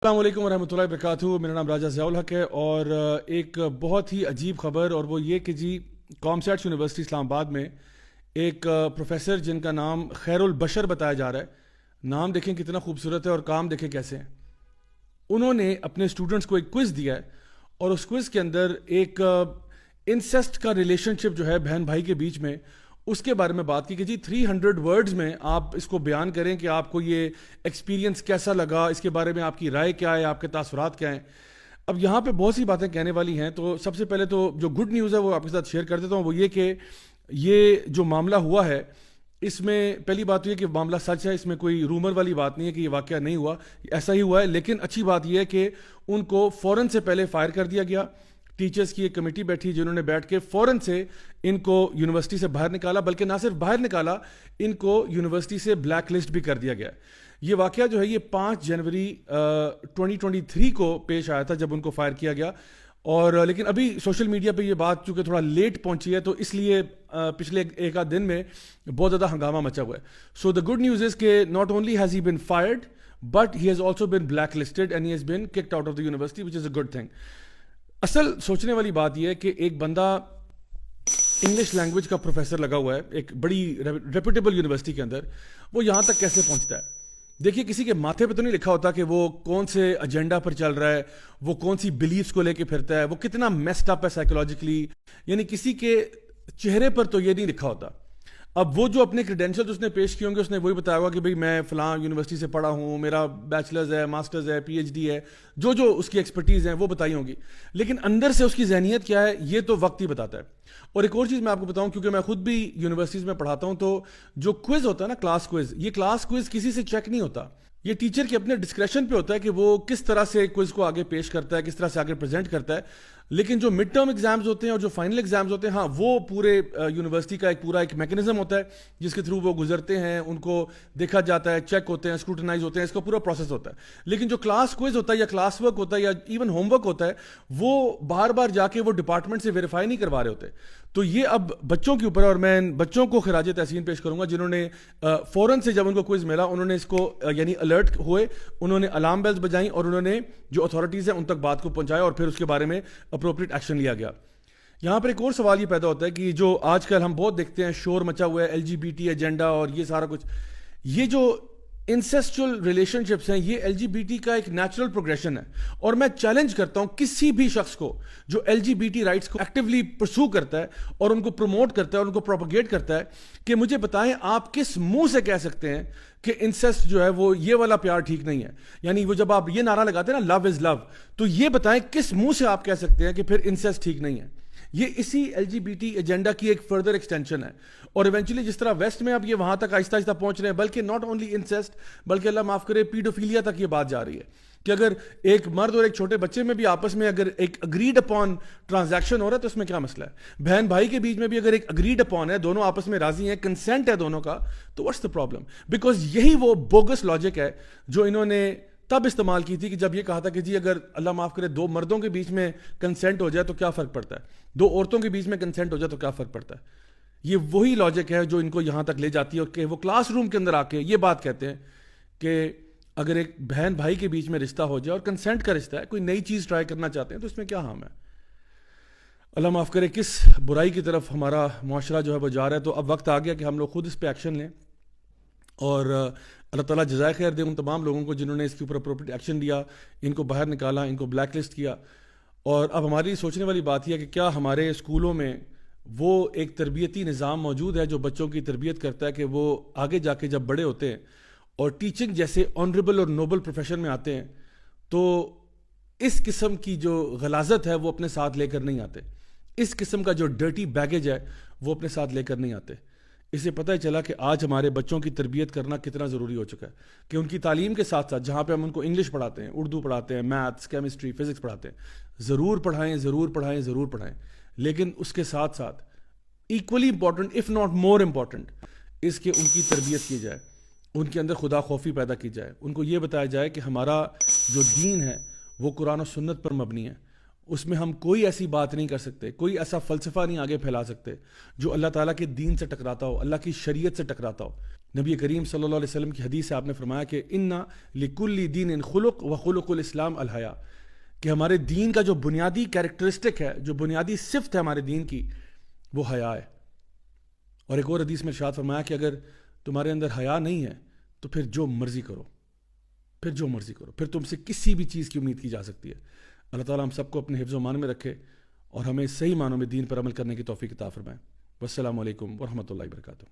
السلام علیکم ورحمۃ اللہ وبرکاتہ. میرا نام راجہ ضیاء الحق ہے اور ایک بہت ہی عجیب خبر اور وہ یہ کہ جی کامسیٹس یونیورسٹی اسلام آباد میں ایک پروفیسر جن کا نام خیر البشر بتایا جا رہا ہے. نام دیکھیں کتنا خوبصورت ہے اور کام دیکھیں کیسے ہیں. انہوں نے اپنے اسٹوڈنٹس کو ایک کوئز دیا ہے اور اس کوئز کے اندر ایک انسیسٹ کا ریلیشن شپ جو ہے بہن بھائی کے بیچ میں اس کے بارے میں بات کی کہ جی 300 ورڈز میں آپ اس کو بیان کریں کہ آپ کو یہ ایکسپیرینس کیسا لگا, اس کے بارے میں آپ کی رائے کیا ہے, آپ کے تاثرات کیا ہیں. اب یہاں پہ بہت سی باتیں کہنے والی ہیں, تو سب سے پہلے تو جو گڈ نیوز ہے وہ آپ کے ساتھ شیئر کر دیتا ہوں. وہ یہ کہ یہ جو معاملہ ہوا ہے اس میں پہلی بات تو یہ کہ معاملہ سچ ہے, اس میں کوئی رومر والی بات نہیں ہے کہ یہ واقعہ نہیں ہوا, ایسا ہی ہوا ہے. لیکن اچھی بات یہ ہے کہ ان کو فوراً سے پہلے فائر کر دیا گیا. ٹیچرز کی ایک کمیٹی بیٹھی جنہوں نے بیٹھ کے فوراً سے ان کو یونیورسٹی سے باہر نکالا, بلکہ نہ صرف باہر نکالا, ان کو یونیورسٹی سے بلیک لسٹ بھی کر دیا گیا. یہ واقعہ جو ہے یہ 5 جنوری 2023 کو پیش آیا تھا جب ان کو فائر کیا گیا. اور لیکن ابھی سوشل میڈیا پہ یہ بات چونکہ تھوڑا لیٹ پہنچی ہے تو اس لیے پچھلے ایک آدھ دن میں بہت زیادہ ہنگامہ مچا ہوا ہے. سو دا گڈ نیوز از کہ not only has he been fired but he has also been black listed and he has been cooked out of the university which is a good thing. اصل سوچنے والی بات یہ ہے کہ ایک بندہ انگلش لینگویج کا پروفیسر لگا ہوا ہے ایک بڑی ریپوٹیبل یونیورسٹی کے اندر, وہ یہاں تک کیسے پہنچتا ہے؟ دیکھیے کسی کے ماتھے پہ تو نہیں لکھا ہوتا کہ وہ کون سے ایجنڈا پر چل رہا ہے, وہ کون سی بلیفز کو لے کے پھرتا ہے, وہ کتنا میسڈ اپ ہے سائیکولوجیکلی. یعنی کسی کے چہرے پر تو یہ نہیں لکھا ہوتا. اب وہ جو اپنے کریڈینشلز اس نے پیش کیے ہوں گے اس نے وہی بتایا ہوگا کہ بھئی میں فلاں یونیورسٹی سے پڑھا ہوں, میرا بیچلرز ہے, ماسٹرز ہے, پی ایچ ڈی ہے, جو اس کی ایکسپرٹیز ہیں وہ بتائی ہوں گی. لیکن اندر سے اس کی ذہنیت کیا ہے یہ تو وقت ہی بتاتا ہے. اور ایک اور چیز میں آپ کو بتاؤں, کیونکہ میں خود بھی یونیورسٹیز میں پڑھاتا ہوں, تو جو کوئز ہوتا ہے نا کلاس کوئز, یہ کلاس کوئز کسی سے چیک نہیں ہوتا. یہ ٹیچر کے اپنے ڈسکریشن پہ ہوتا ہے کہ وہ کس طرح سے کوئز کو آگے پیش کرتا ہے, کس طرح سے آگے پریزنٹ کرتا ہے. لیکن جو مڈ ٹرم ایگزامز ہوتے ہیں اور جو فائنل ایگزامز ہوتے ہیں, ہاں وہ پورے یونیورسٹی کا ایک میکنزم ہوتا ہے جس کے تھرو وہ گزرتے ہیں, ان کو دیکھا جاتا ہے, چیک ہوتے ہیں, اسکروٹنائز ہوتے ہیں, اس کا پورا پروسیس ہوتا ہے. لیکن جو کلاس کوئز ہوتا ہے یا کلاس ورک ہوتا ہے یا ایون ہوم ورک ہوتا ہے, وہ بار بار جا کے وہ ڈپارٹمنٹ سے ویریفائی نہیں کروا رہے ہوتے. تو یہ اب بچوں کے اوپر, اور میں بچوں کو خراج تحسین پیش کروں گا جنہوں نے فوراً سے جب ان کو کوئز ملا انہوں نے اس کو یعنی الرٹ ہوئے, انہوں نے الارم بیلز بجائیں اور انہوں نے جو اتھارٹیز ہیں ان تک بات کو پہنچایا اور پھر اس کے بارے میں اپروپریٹ ایکشن لیا گیا. یہاں پر ایک اور سوال یہ پیدا ہوتا ہے کہ جو آج کل ہم بہت دیکھتے ہیں شور مچا ہوا ہے LGBT ایجنڈا اور یہ سارا کچھ, یہ جو انسیسچول ریلیشن شپس ہیں یہ LGBT کا ایک نیچرل پروگریشن ہے. اور میں چیلنج کرتا ہوں کسی بھی شخص کو جو LGBT رائٹس کو ایکٹیولی پرسو کرتا ہے اور ان کو پروموٹ کرتا ہے اور ان کو پروپیگیٹ کرتا ہے کہ مجھے بتائیں آپ کس منہ سے کہہ سکتے ہیں کہ انسیسٹ جو ہے وہ یہ والا پیار ٹھیک نہیں ہے. یعنی وہ جب آپ یہ نعرہ لگاتے ہیں نا لو از لو, تو یہ بتائیں کس منہ سے آپ کہہ سکتے ہیں کہ پھر انسیسٹ ٹھیک نہیں ہے. یہ اسی LGBT ایجنڈا کی ایک فردر ایکسٹینشن ہے. اور ایونچولی جس طرح ویسٹ میں اب یہ وہاں تک آہستہ آہستہ پہنچ رہے ہیں, بلکہ ناٹ اونلی انسیسٹ بلکہ اللہ معاف کرے پیڈوفیلیا تک یہ بات جا رہی ہے کہ اگر ایک مرد اور ایک چھوٹے بچے میں بھی آپس میں اگر ایک اگریڈ اپون ٹرانزیکشن ہو رہا ہے تو اس میں کیا مسئلہ ہے؟ بہن بھائی کے بیچ میں بھی اگر ایک اگریڈ اپون ہے, دونوں آپس میں راضی ہیں, کنسنٹ ہے دونوں کا, تو واٹس دا پرابلم؟ بیکاز یہی وہ بوگس لاجک ہے جو انہوں نے تب استعمال کی تھی کہ جب یہ کہا تھا کہ جی اگر اللہ معاف کرے 2 مردوں کے بیچ میں کنسنٹ ہو جائے تو کیا فرق پڑتا ہے, 2 عورتوں کے بیچ میں کنسنٹ ہو جائے تو کیا فرق پڑتا ہے. یہ وہی لاجک ہے جو ان کو یہاں تک لے جاتی ہے کہ وہ کلاس روم کے اندر آ کے یہ بات کہتے ہیں کہ اگر ایک بہن بھائی کے بیچ میں رشتہ ہو جائے اور کنسنٹ کا رشتہ ہے, کوئی نئی چیز ٹرائی کرنا چاہتے ہیں تو اس میں کیا ہارم ہے. اللہ معاف کرے کس برائی کی طرف ہمارا معاشرہ جو ہے وہ جا رہا ہے. تو اب وقت آ گیا کہ ہم لوگ خود اس پہ ایکشن لیں اور اللہ تعالیٰ جزائے خیر دے ان تمام لوگوں کو جنہوں نے اس کے اوپر اپروپریٹ ایکشن لیا, ان کو باہر نکالا, ان کو بلیک لسٹ کیا. اور اب ہماری سوچنے والی بات یہ ہے کہ کیا ہمارے اسکولوں میں وہ ایک تربیتی نظام موجود ہے جو بچوں کی تربیت کرتا ہے کہ وہ آگے جا کے جب بڑے ہوتے ہیں اور ٹیچنگ جیسے آنریبل اور نوبل پروفیشن میں آتے ہیں تو اس قسم کی جو غلاظت ہے وہ اپنے ساتھ لے کر نہیں آتے, اس قسم کا جو ڈرٹی بیگیج ہے وہ اپنے ساتھ لے کر نہیں آتے. اس سے پتہ چلا کہ آج ہمارے بچوں کی تربیت کرنا کتنا ضروری ہو چکا ہے کہ ان کی تعلیم کے ساتھ ساتھ جہاں پہ ہم ان کو انگلش پڑھاتے ہیں, اردو پڑھاتے ہیں, میتھس, کیمسٹری, فزکس پڑھاتے ہیں, ضرور پڑھائیں ضرور پڑھائیں ضرور پڑھائیں, لیکن اس کے ساتھ ساتھ equally important if not more important اس کے ان کی تربیت کی جائے, ان کے اندر خدا خوفی پیدا کی جائے, ان کو یہ بتایا جائے کہ ہمارا جو دین ہے وہ قرآن و سنت پر مبنی ہے, اس میں ہم کوئی ایسی بات نہیں کر سکتے, کوئی ایسا فلسفہ نہیں آگے پھیلا سکتے جو اللہ تعالیٰ کے دین سے ٹکراتا ہو, اللہ کی شریعت سے ٹکراتا ہو. نبی کریم صلی اللہ علیہ وسلم کی حدیث سے آپ نے فرمایا کہ اِنَّ لِكُلِّ دِينٍ خُلُقٌ وَخُلُقُ الْإِسْلَامِ الْحَیَاءُ، کہ ہمارے دین کا جو بنیادی کیریکٹرسٹک ہے، جو بنیادی صفت ہے ہمارے دین کی، وہ حیا ہے۔ اور ایک اور حدیث میں ارشاد فرمایا کہ اگر تمہارے اندر حیا نہیں ہے تو پھر جو مرضی کرو، پھر تم سے کسی بھی چیز کی امید کی جا سکتی ہے۔ اللہ تعالیٰ ہم سب کو اپنے حفظ و امان میں رکھے اور ہمیں صحیح معنوں میں دین پر عمل کرنے کی توفیق عطا فرمائے۔ والسلام علیکم ورحمۃ اللہ وبرکاتہ۔